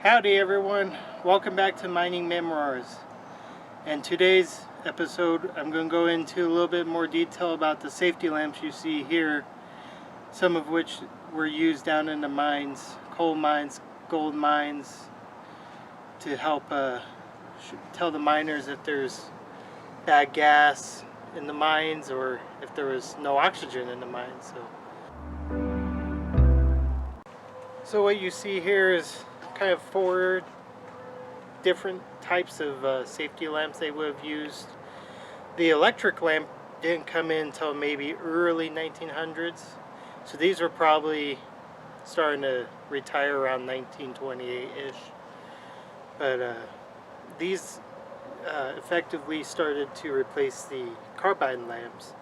Howdy everyone, welcome back to Mining Memoirs. And today's episode I'm going to go into a little bit more detail about the safety lamps you see here, some of which were used down in the mines, coal mines, gold mines, to help tell the miners if there's bad gas in the mines or if there was no oxygen in the mines. So what you see here is kind of four different types of safety lamps they would have used. The electric lamp didn't come in until maybe early 1900s, so these were probably starting to retire around 1928-ish. But these effectively started to replace the carbide lamps,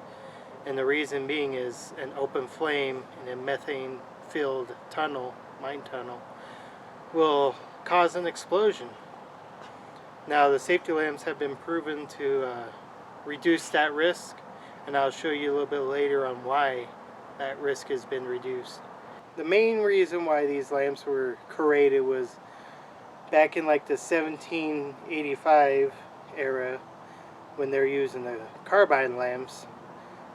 and the reason being is an open flame in a methane-filled tunnel, mine tunnel, will cause an explosion. Now the safety lamps have been proven to reduce that risk, and I'll show you a little bit later on why that risk has been reduced. The main reason why these lamps were created was back in like the 1785 era, when they're using the carbide lamps.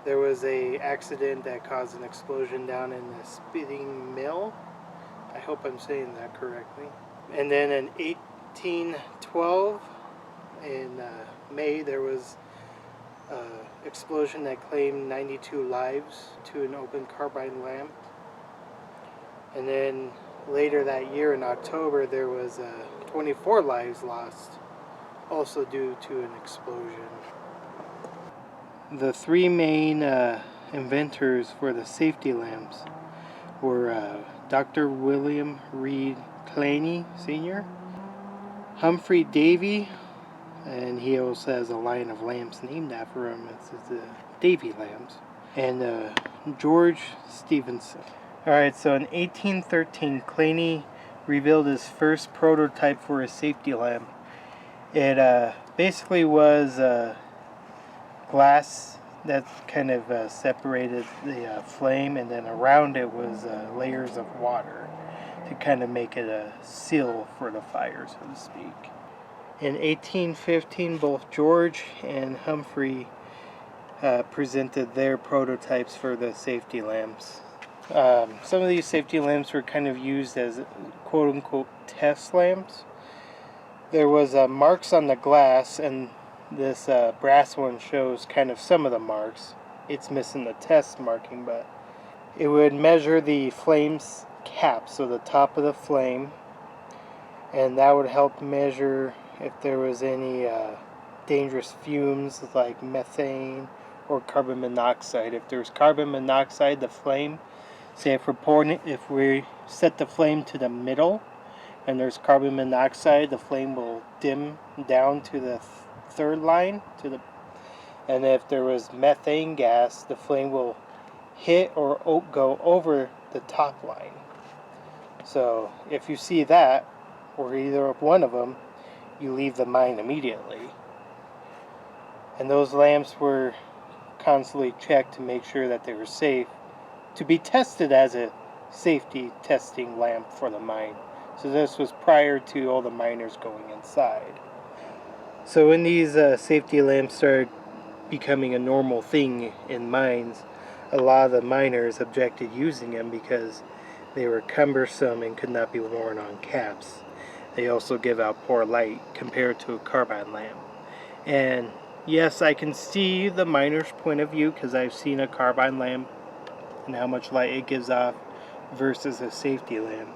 There was a accident that caused an explosion down in the spinning mill. I hope I'm saying that correctly. And then in 1812, in May, there was an explosion that claimed 92 lives to an open carbide lamp. And then later that year in October, there was 24 lives lost, also due to an explosion. The three main inventors for the safety lamps were Dr. William Reed Clanny Sr., Humphrey Davy, and he also has a line of lamps named after him. It's the Davy lamps, and George Stephenson. Alright, so in 1813, Clanny revealed his first prototype for a safety lamp. It basically was glass that kind of separated the flame, and then around it was layers of water to kind of make it a seal for the fire, so to speak. In 1815, both George and Humphrey presented their prototypes for the safety lamps. Some of these safety lamps were kind of used as quote-unquote test lamps. There was marks on the glass, and this brass one shows kind of some of the marks. It's missing the test marking, but it would measure the flame's cap, so the top of the flame, and that would help measure if there was any dangerous fumes like methane or carbon monoxide. If there's carbon monoxide, the flame, say if we set the flame to the middle and there's carbon monoxide, the flame will dim down to the third line and if there was methane gas, the flame will hit or go over the top line. So if you see that, or either one of them, you leave the mine immediately. And those lamps were constantly checked to make sure that they were safe, to be tested as a safety testing lamp for the mine. So this was prior to all the miners going inside. So when these safety lamps started becoming a normal thing in mines, a lot of the miners objected using them because they were cumbersome and could not be worn on caps. They also give out poor light compared to a carbide lamp. And yes, I can see the miner's point of view, because I've seen a carbide lamp and how much light it gives off versus a safety lamp.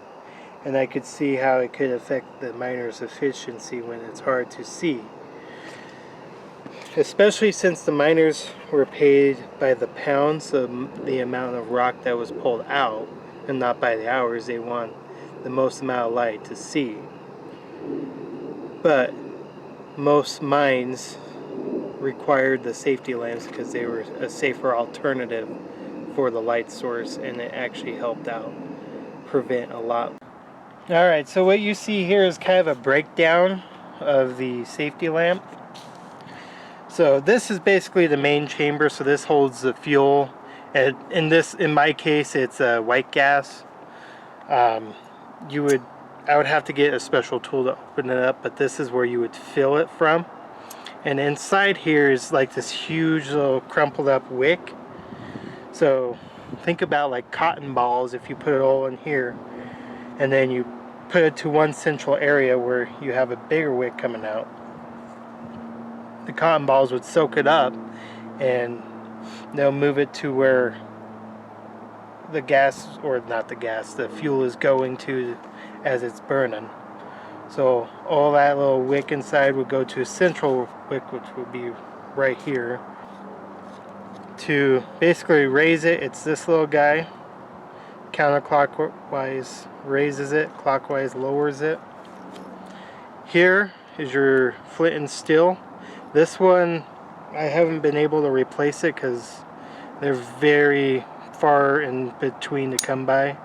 And I could see how it could affect the miner's efficiency when it's hard to see. Especially since the miners were paid by the pound, so the amount of rock that was pulled out, and not by the hours. They want the most amount of light to see. But most mines required the safety lamps because they were a safer alternative for the light source, and it actually helped out prevent a lot. Alright, so what you see here is kind of a breakdown of the safety lamp. So this is basically the main chamber, so this holds the fuel. And in my case, it's white gas. You would I would have to get a special tool to open it up, but this is where you would fill it from. And inside here is like this huge little crumpled up wick. So think about like cotton balls if you put it all in here, and then you put it to one central area where you have a bigger wick coming out. The cotton balls would soak it up, and they'll move it to where the gas, or not the gas, the fuel is going to as it's burning. So all that little wick inside would go to a central wick, which would be right here. To basically raise it, it's this little guy. Counterclockwise raises it, clockwise lowers it. Here is your flint and steel. This one, I haven't been able to replace it because they're very far in between to come by.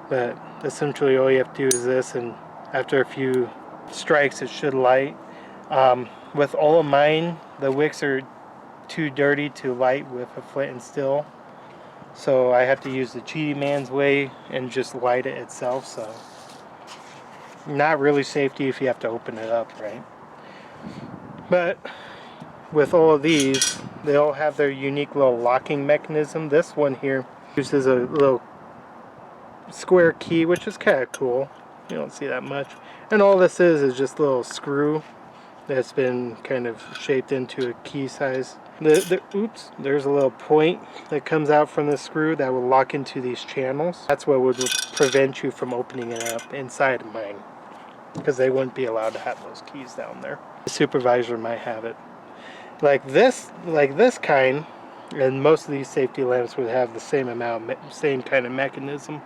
But essentially all you have to do is this, and after a few strikes it should light. With all of mine, the wicks are too dirty to light with a flint and steel. So I have to use the cheating man's way and just light it itself. So not really safety if you have to open it up, right? But with all of these, they all have their unique little locking mechanism. This one here uses a little square key, which is kind of cool. You don't see that much. And all this is just a little screw that's been kind of shaped into a key size. Oops, there's a little point that comes out from the screw that will lock into these channels. That's what would prevent you from opening it up inside of mine, because they wouldn't be allowed to have those keys down there. The supervisor might have it. Like this kind, and most of these safety lamps would have the same kind of mechanism.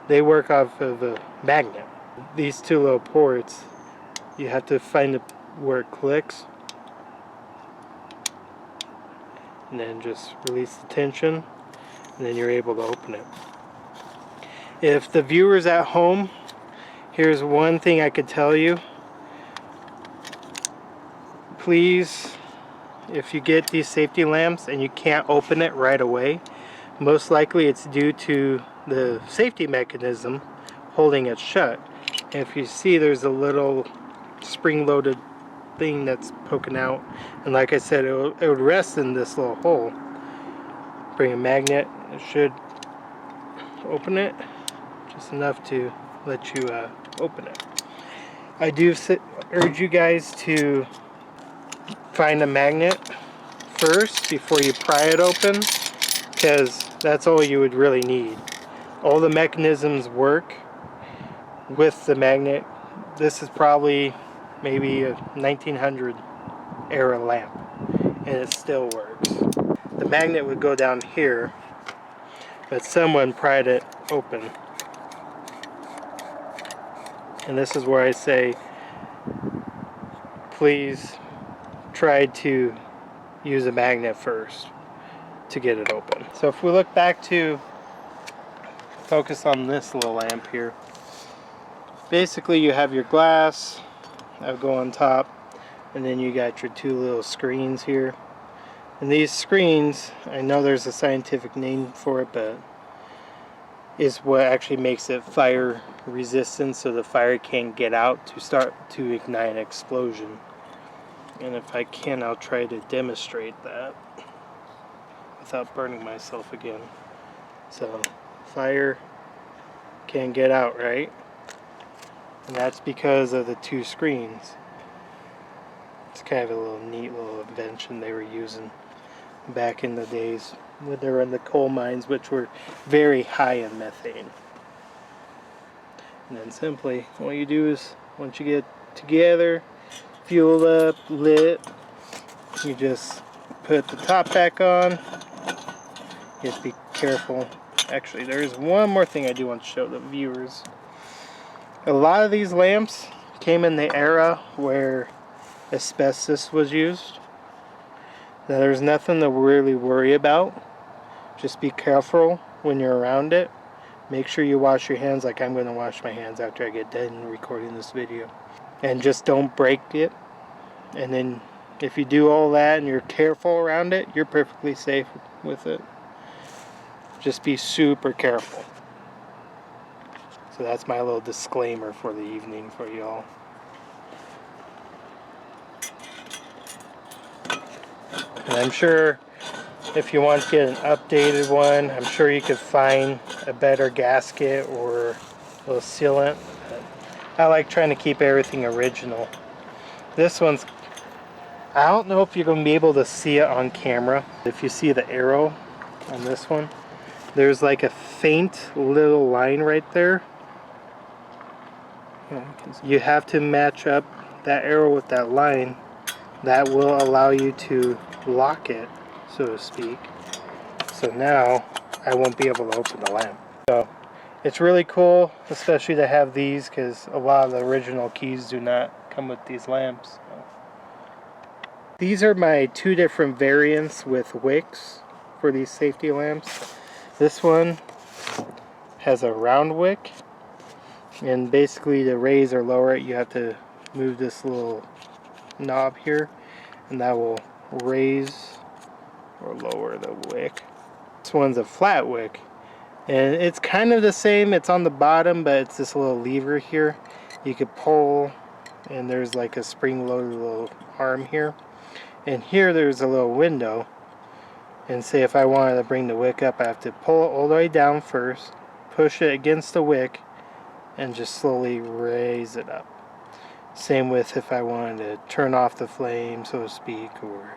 They work off of a magnet. These two little ports, you have to find where it clicks, and then just release the tension, and then you're able to open it. If the viewers at home, here's one thing I could tell you. Please, if you get these safety lamps and you can't open it right away, most likely it's due to the safety mechanism holding it shut. And if you see, there's a little spring-loaded thing that's poking out, and like I said, it would rest in this little hole. Bring a magnet, it should open it just enough to let you open it. I do urge you guys to find a magnet first before you pry it open, because that's all you would really need. All the mechanisms work with the magnet. This is probably maybe a 1900 era lamp, and it still works. The magnet would go down here, but someone pried it open. And this is where I say, please try to use a magnet first to get it open. So if we look back to focus on this little lamp here, basically you have your glass that will go on top, and then you got your two little screens here. And these screens, I know there's a scientific name for it, but is what actually makes it fire resistant, so the fire can't get out to start to ignite an explosion. And if I can, I'll try to demonstrate that without burning myself again. So fire can't get out, right? And that's because of the two screens. It's kind of a little neat little invention they were using back in the days when they were in the coal mines, which were very high in methane. And then simply, what you do is, once you get together, fueled up, lit, you just put the top back on. Just be careful. Actually, there's one more thing I do want to show the viewers. A lot of these lamps came in the era where asbestos was used. Now, there's nothing to really worry about. Just be careful when you're around it. Make sure you wash your hands, like I'm going to wash my hands after I get done recording this video. And just don't break it. And then if you do all that and you're careful around it, you're perfectly safe with it. Just be super careful. So that's my little disclaimer for the evening for y'all. And I'm sure if you want to get an updated one, I'm sure you could find a better gasket or a little sealant. I like trying to keep everything original. This one's, I don't know if you're going to be able to see it on camera. If you see the arrow on this one, there's like a faint little line right there. You have to match up that arrow with that line. That will allow you to lock it, so to speak. So now I won't be able to open the lamp. So it's really cool, especially to have these, because a lot of the original keys do not come with these lamps. So. These are my two different variants with wicks for these safety lamps. This one has a round wick, and basically to raise or lower it you have to move this little knob here, and that will raise or lower the wick. This one's a flat wick, and it's kind of the same. It's on the bottom, but it's this little lever here you could pull, and there's like a spring-loaded little arm here, and here there's a little window. And say if I wanted to bring the wick up, I have to pull it all the way down first, push it against the wick, and just slowly raise it up. Same with if I wanted to turn off the flame, so to speak, or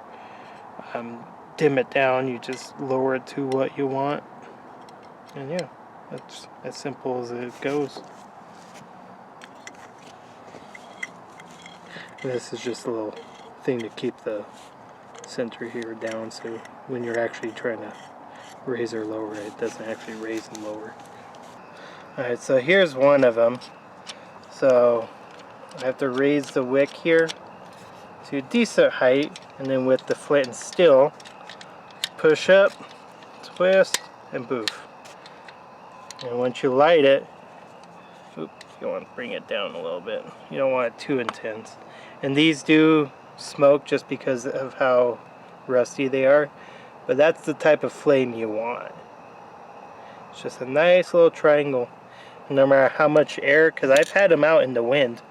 dim it down, you just lower it to what you want. And yeah, that's as simple as it goes. This is just a little thing to keep the center here down, so when you're actually trying to raise or lower it, it doesn't actually raise and lower. Alright, so here's one of them. So I have to raise the wick here to a decent height, and then with the flint and steel, push up, twist, and boof. And once you light it, you want to bring it down a little bit. You don't want it too intense. And these do smoke just because of how rusty they are, but that's the type of flame you want. It's just a nice little triangle. No matter how much air, because I've had them out in the wind,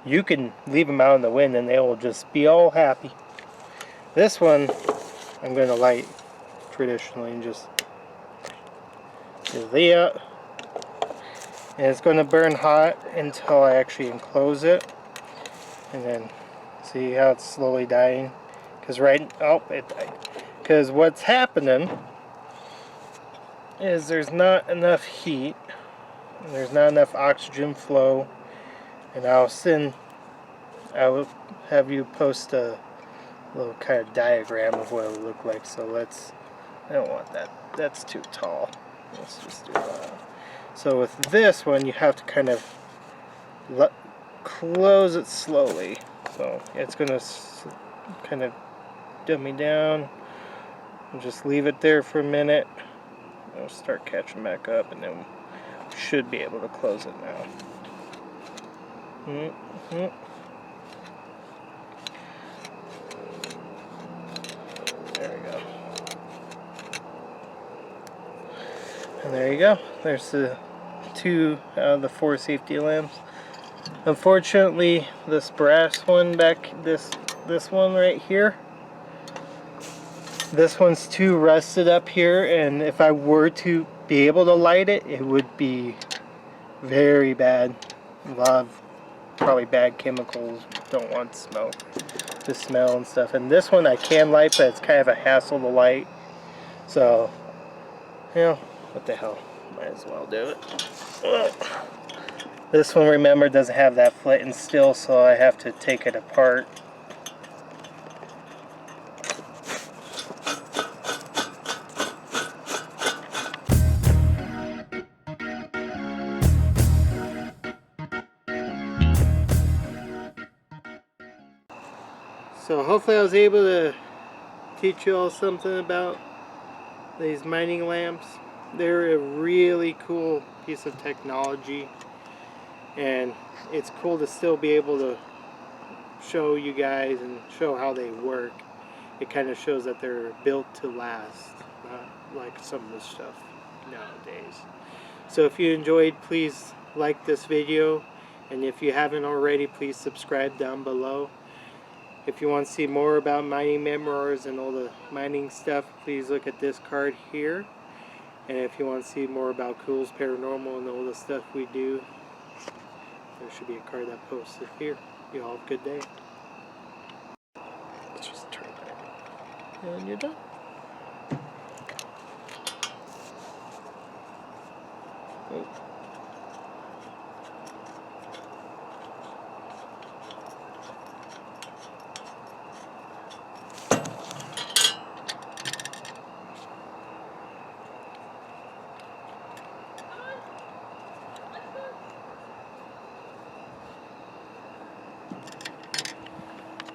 you can leave them out in the wind and they will just be all happy. This one I'm going to light traditionally and just do that, and it's going to burn hot until I actually enclose it, and then see how it's slowly dying. Because it died. Because what's happening is there's not enough heat, and there's not enough oxygen flow, and I will have you post a little kind of diagram of what it would look like. So I don't want that, that's too tall. Let's just do that. So with this one you have to kind of close it slowly. So it's going to kind of dummy down, and just leave it there for a minute. It'll start catching back up, and then we should be able to close it now. There we go. And there you go. There's the 2 out of the 4 safety lamps. Unfortunately, this brass one this one right here, this one's too rusted up here, and if I were to be able to light it, it would be very bad. A lot of probably bad chemicals, don't want smoke, the smell and stuff. And this one I can light, but it's kind of a hassle to light. So, you know, what the hell, might as well do it. This one, remember, doesn't have that flint and steel, so I have to take it apart. So hopefully I was able to teach you all something about these mining lamps. They're a really cool piece of technology, and it's cool to still be able to show you guys and show how they work. It kind of shows that they're built to last, not like some of the stuff nowadays. So if you enjoyed, please like this video, and if you haven't already, please subscribe down below. If you want to see more about Mining Memoirs and all the mining stuff, please look at this card here. And if you want to see more about Culz Paranormal and all the stuff we do, there should be a card that posted here. You all have a good day. Let's just turn that. And you're done. Oh.